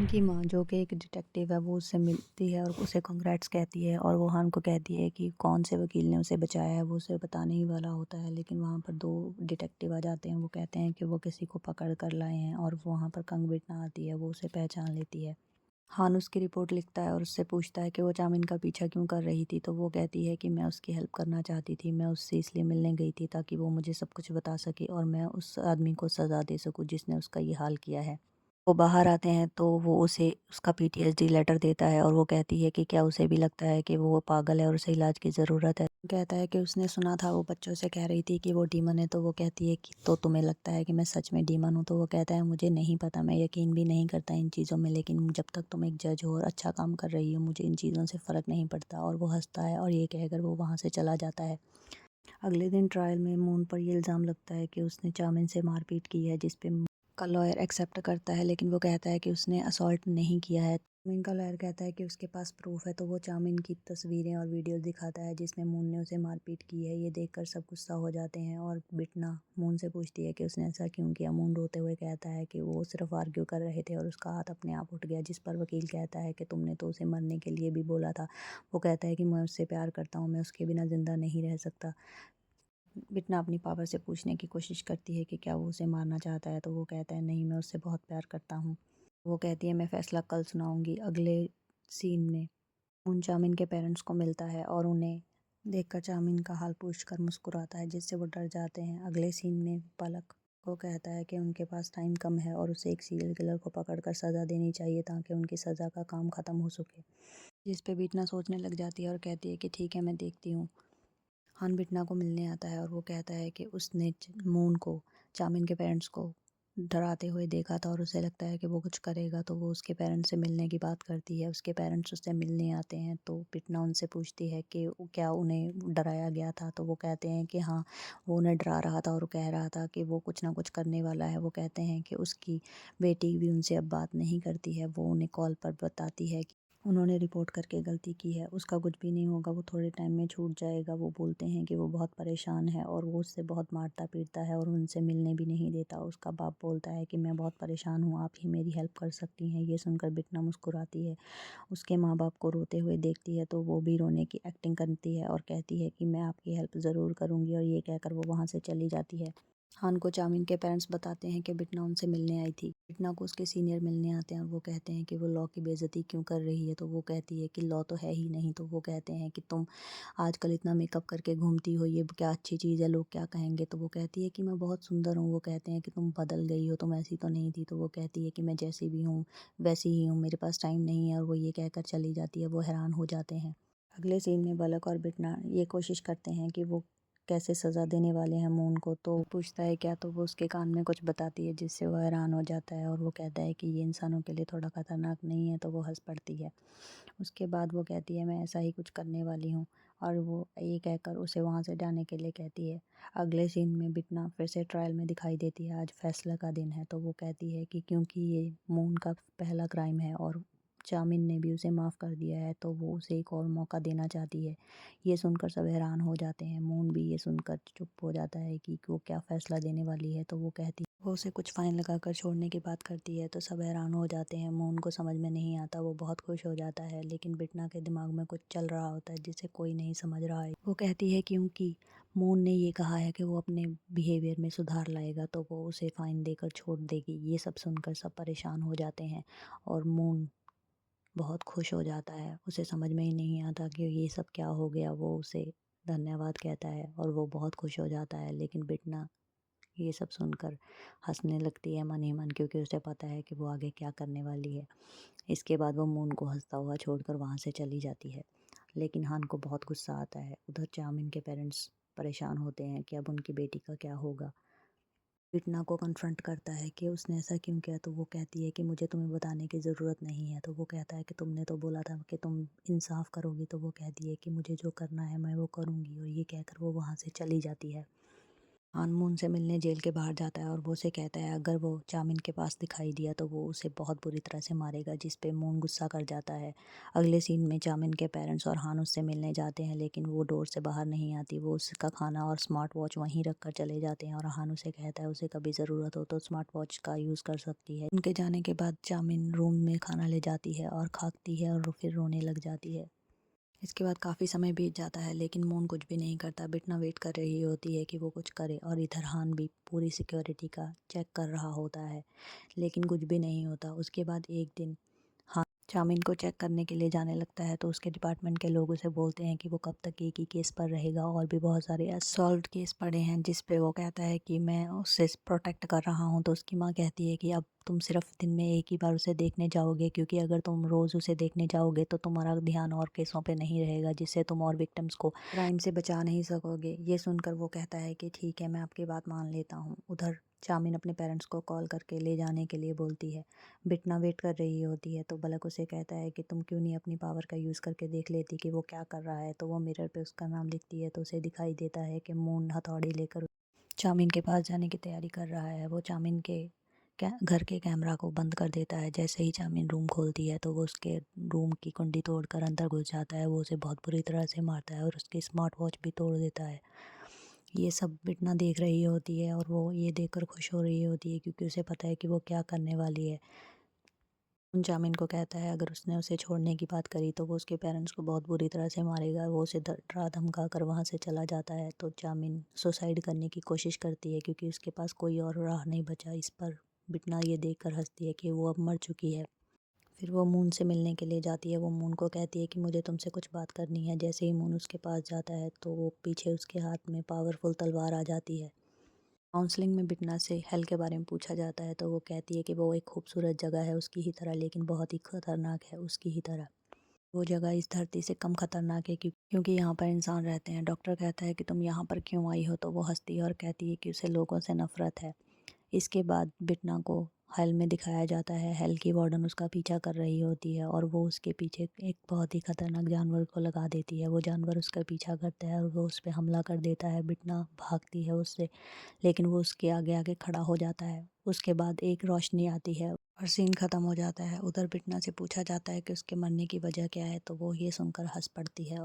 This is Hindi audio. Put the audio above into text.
हान की माँ जो कि एक डिटेक्टिव है वो उससे मिलती है और उसे कांग्रेट्स कहती है और वो हान को कहती है कि कौन से वकील ने उसे बचाया है। वो उसे बताने ही वाला होता है लेकिन वहाँ पर दो डिटेक्टिव आ जाते हैं। वो कहते हैं कि वो किसी को पकड़ कर लाए हैं और वहाँ पर कंगबिटना आती है। वो उसे पहचान लेती है। हान उसकी रिपोर्ट लिखता है और उससे पूछता है कि वो चामिन का पीछा क्यों कर रही थी। तो वो कहती है कि मैं उसकी हेल्प करना चाहती थी। मैं उससे इसलिए मिलने गई थी ताकि वो मुझे सब कुछ बता सके और मैं उस आदमी को सज़ा दे सकूं जिसने उसका ये हाल किया है। वो बाहर आते हैं तो वो उसे उसका पीटीएसडी लेटर देता है और वो कहती है कि क्या उसे भी लगता है कि वो पागल है और उसे इलाज की ज़रूरत है। कहता है कि उसने सुना था वो बच्चों से कह रही थी कि वो डीमन है। तो वो कहती है कि तो तुम्हें लगता है कि मैं सच में डीमन हूँ। तो वो कहता है मुझे नहीं पता, मैं यकीन भी नहीं करता इन चीज़ों में, लेकिन जब तक तुम एक जज हो और अच्छा काम कर रही हो मुझे इन चीज़ों से फ़र्क नहीं पड़ता। और वो हंसता है और ये कहकर वो वहाँ से चला जाता है। अगले दिन ट्रायल में मून पर ये इल्ज़ाम लगता है कि उसने चामिन से मारपीट की है, जिस पे का लॉयर एक्सेप्ट करता है लेकिन वो कहता है कि उसने असॉल्ट नहीं किया है। चामिन का लॉयर कहता है कि उसके पास प्रूफ है। तो वो चामिन की तस्वीरें और वीडियोस दिखाता है जिसमें मून ने उसे मारपीट की है। ये देखकर सब गुस्सा हो जाते हैं और बिटना मून से पूछती है कि उसने ऐसा क्यों किया। मून रोते हुए कहता है कि वो सिर्फ आर्ग्यू कर रहे थे और उसका हाथ अपने आप उठ गया। जिस पर वकील कहता है कि तुमने तो उसे मरने के लिए भी बोला था। वो कहता है कि मैं उससे प्यार करता हूँ, मैं उसके बिना ज़िंदा नहीं रह सकता। बिटना अपनी पापा से पूछने की कोशिश करती है कि क्या वो उसे मारना चाहता है। तो वो कहता है नहीं, मैं उससे बहुत प्यार करता हूँ। वो कहती है मैं फैसला कल सुनाऊंगी। अगले सीन में उन चामिन के पेरेंट्स को मिलता है और उन्हें देखकर चामिन का हाल पूछकर मुस्कुराता है जिससे वो डर जाते हैं। अगले सीन में पलक को कहता है कि उनके पास टाइम कम है और उसे एक सीरियल किलर को पकड़कर सज़ा देनी चाहिए ताकि उनकी सज़ा का काम ख़त्म हो सके। जिस पे बीटना सोचने लग जाती है और कहती है कि ठीक है, मैं देखती हूँ। हान बिटना को मिलने आता है और वो कहता है कि उसने मून को चामिन के पेरेंट्स को डराते हुए देखा था और उसे लगता है कि वो कुछ करेगा। तो वो उसके पेरेंट्स से मिलने की बात करती है। उसके पेरेंट्स उससे मिलने आते हैं तो बिटना उनसे पूछती है कि क्या उन्हें डराया गया था। तो वो कहते हैं कि हाँ, वो उन्हें डरा रहा था और कह रहा था कि वो कुछ ना कुछ करने वाला है। वो कहते हैं कि उसकी बेटी भी उनसे अब बात नहीं करती है। वो उन्हें कॉल पर बताती है कि उन्होंने रिपोर्ट करके गलती की है, उसका कुछ भी नहीं होगा, वो थोड़े टाइम में छूट जाएगा। वो बोलते हैं कि वो बहुत परेशान है और वो उससे बहुत मारता पीटता है और उनसे मिलने भी नहीं देता। उसका बाप बोलता है कि मैं बहुत परेशान हूँ, आप ही मेरी हेल्प कर सकती हैं। ये सुनकर बिटना मुस्कुराती है। उसके माँ बाप को रोते हुए देखती है तो वो भी रोने की एक्टिंग करती है और कहती है कि मैं आपकी हेल्प ज़रूर करूँगी, और ये कहकर वो वहाँ से चली जाती है। हान को चामिन के पेरेंट्स बताते हैं कि बिटना उनसे मिलने आई थी। बिटना को उसके सीनियर मिलने आते हैं और वो कहते हैं कि वो लॉ की बेइज्जती क्यों कर रही है। तो वो कहती है कि लॉ तो है ही नहीं। तो वो कहते हैं कि तुम आजकल इतना मेकअप करके घूमती हो, ये क्या अच्छी चीज़ है, लोग क्या कहेंगे। तो वो कहती है कि मैं बहुत सुंदर हूँ। वो कहते हैं कि तुम बदल गई हो, तुम ऐसी तो नहीं थी। तो वो कहती है कि मैं जैसी भी हूँ वैसी ही हूँ, मेरे पास टाइम नहीं है। और वो ये कहकर चली जाती है। वो हैरान हो जाते हैं। अगले सीन में बलक और बिटना ये कोशिश करते हैं कि वो कैसे सज़ा देने वाले हैं मून को। तो पूछता है क्या, तो वो उसके कान में कुछ बताती है जिससे वो हैरान हो जाता है और वो कहता है कि ये इंसानों के लिए थोड़ा ख़तरनाक नहीं है। तो वो हंस पड़ती है। उसके बाद वो कहती है मैं ऐसा ही कुछ करने वाली हूँ, और वो ये कहकर उसे वहाँ से जाने के लिए कहती है। अगले सीन में बिटना फिर से ट्रायल में दिखाई देती है। आज फैसला का दिन है। तो वो कहती है कि क्योंकि ये मून का पहला क्राइम है और चामिन ने भी उसे माफ़ कर दिया है तो वो उसे एक और मौका देना चाहती है। ये सुनकर सब हैरान हो जाते हैं। मून भी ये सुनकर चुप हो जाता है कि वो क्या फ़ैसला देने वाली है। तो वो कहती वो उसे कुछ फ़ाइन लगाकर छोड़ने की बात करती है। तो सब हैरान हो जाते हैं। मून को समझ में नहीं आता। वो बहुत खुश हो जाता है लेकिन बिटना के दिमाग में कुछ चल रहा होता है जिसे कोई नहीं समझ रहा है। वो कहती है क्योंकि मून ने ये कहा है कि वो अपने बिहेवियर में सुधार लाएगा तो वो उसे फ़ाइन देकर छोड़ देगी। ये सब सुनकर सब परेशान हो जाते हैं और मून बहुत खुश हो जाता है। उसे समझ में ही नहीं आता कि ये सब क्या हो गया। वो उसे धन्यवाद कहता है और वो बहुत खुश हो जाता है। लेकिन बिटना ये सब सुनकर हंसने लगती है मन ही मन, क्योंकि उसे पता है कि वो आगे क्या करने वाली है। इसके बाद वो मून को हंसता हुआ छोड़कर वहाँ से चली जाती है। लेकिन हान को बहुत गुस्सा आता है। उधर चामिन के पेरेंट्स परेशान होते हैं कि अब उनकी बेटी का क्या होगा। बिटना को कन्फ्रंट करता है कि उसने ऐसा क्यों किया। तो वो कहती है कि मुझे तुम्हें बताने की ज़रूरत नहीं है। तो वो कहता है कि तुमने तो बोला था कि तुम इंसाफ करोगी। तो वो कहती है कि मुझे जो करना है मैं वो करूँगी, और ये कहकर वो वहाँ से चली जाती है। हान मून से मिलने जेल के बाहर जाता है और वो उसे कहता है अगर वो चामिन के पास दिखाई दिया तो वो उसे बहुत बुरी तरह से मारेगा, जिस पे मून गुस्सा कर जाता है। अगले सीन में चामिन के पेरेंट्स और हान उससे मिलने जाते हैं, लेकिन वो डोर से बाहर नहीं आती। वो उसका खाना और स्मार्ट वॉच वहीं रख कर चले जाते हैं और हान उसे कहता है उसे कभी ज़रूरत हो तो स्मार्ट वॉच का यूज़ कर सकती है। उनके जाने के बाद चामिन रूम में खाना ले जाती है और खाती है और फिर रोने लग जाती है। इसके बाद काफ़ी समय बीत जाता है, लेकिन मून कुछ भी नहीं करता। बिटना वेट कर रही होती है कि वो कुछ करे और इधर हान भी पूरी सिक्योरिटी का चेक कर रहा होता है, लेकिन कुछ भी नहीं होता। उसके बाद एक दिन हाँ, चाउमीन को चेक करने के लिए जाने लगता है तो उसके डिपार्टमेंट के लोग उसे बोलते हैं कि वो कब तक एक ही केस पर रहेगा और भी बहुत सारे अनसॉल्व्ड केस पड़े हैं, जिस पे वो कहता है कि मैं उससे प्रोटेक्ट कर रहा हूँ। तो उसकी माँ कहती है कि अब तुम सिर्फ दिन में एक ही बार उसे देखने जाओगे, क्योंकि अगर तुम रोज़ उसे देखने जाओगे तो तुम्हारा ध्यान और केसों पे नहीं रहेगा, जिससे तुम और विक्टिम्स को क्राइम से बचा नहीं सकोगे। ये सुनकर वो कहता है कि ठीक है, मैं आपकी बात मान लेता हूँ। उधर चाउमीन अपने पेरेंट्स को कॉल करके ले जाने के लिए बोलती है। बिटना वेट कर रही होती है तो बलक उसे कहता है कि तुम क्यों नहीं अपनी पावर का यूज़ करके देख लेती कि वो क्या कर रहा है। तो वो मिरर पे उसका नाम लिखती है तो उसे दिखाई देता है कि मून हथौड़ी लेकर चाउमीन के पास जाने की तैयारी कर रहा है। वो चाउमीन के घर के कैमरा को बंद कर देता है। जैसे ही चाउमीन रूम खोलती है तो वो उसके रूम की कुंडी तोड़कर अंदर घुस जाता है। वो उसे बहुत बुरी तरह से मारता है और उसकी स्मार्ट वॉच भी तोड़ देता है। ये सब बिटना देख रही होती है और वो ये देखकर खुश हो रही होती है, क्योंकि उसे पता है कि वो क्या करने वाली है। जामिन को कहता है अगर उसने उसे छोड़ने की बात करी तो वो उसके पेरेंट्स को बहुत बुरी तरह से मारेगा। वो उसे डरा धमका कर वहाँ से चला जाता है। तो जामिन सुसाइड करने की कोशिश करती है, क्योंकि उसके पास कोई और राह नहीं बचा। इस पर बिटना ये देखकर हंसती है कि वो अब मर चुकी है। फिर वो मून से मिलने के लिए जाती है। वो मून को कहती है कि मुझे तुमसे कुछ बात करनी है। जैसे ही मून उसके पास जाता है तो वो पीछे उसके हाथ में पावरफुल तलवार आ जाती है। काउंसलिंग में बिटना से हेल के बारे में पूछा जाता है तो वो कहती है कि वो एक खूबसूरत जगह है उसकी ही तरह, लेकिन बहुत ही खतरनाक है उसकी ही तरह। वो जगह इस धरती से कम खतरनाक है क्योंकि यहाँ पर इंसान रहते हैं। डॉक्टर कहता है कि तुम यहाँ पर क्यों आई हो, तो वो हंसती है और कहती है कि उसे लोगों से नफरत है। इसके बाद बिटना को हेल में दिखाया जाता है। हेल की वार्डन उसका पीछा कर रही होती है और वो उसके पीछे एक बहुत ही खतरनाक जानवर को लगा देती है। वो जानवर उसका पीछा करता है और वो उस पर हमला कर देता है। बिटना भागती है उससे, लेकिन वो उसके आगे आगे खड़ा हो जाता है। उसके बाद एक रोशनी आती है और सीन ख़त्म हो जाता है। उधर बिटना से पूछा जाता है कि उसके मरने की वजह क्या है, तो वो ये सुनकर हंस पड़ती है।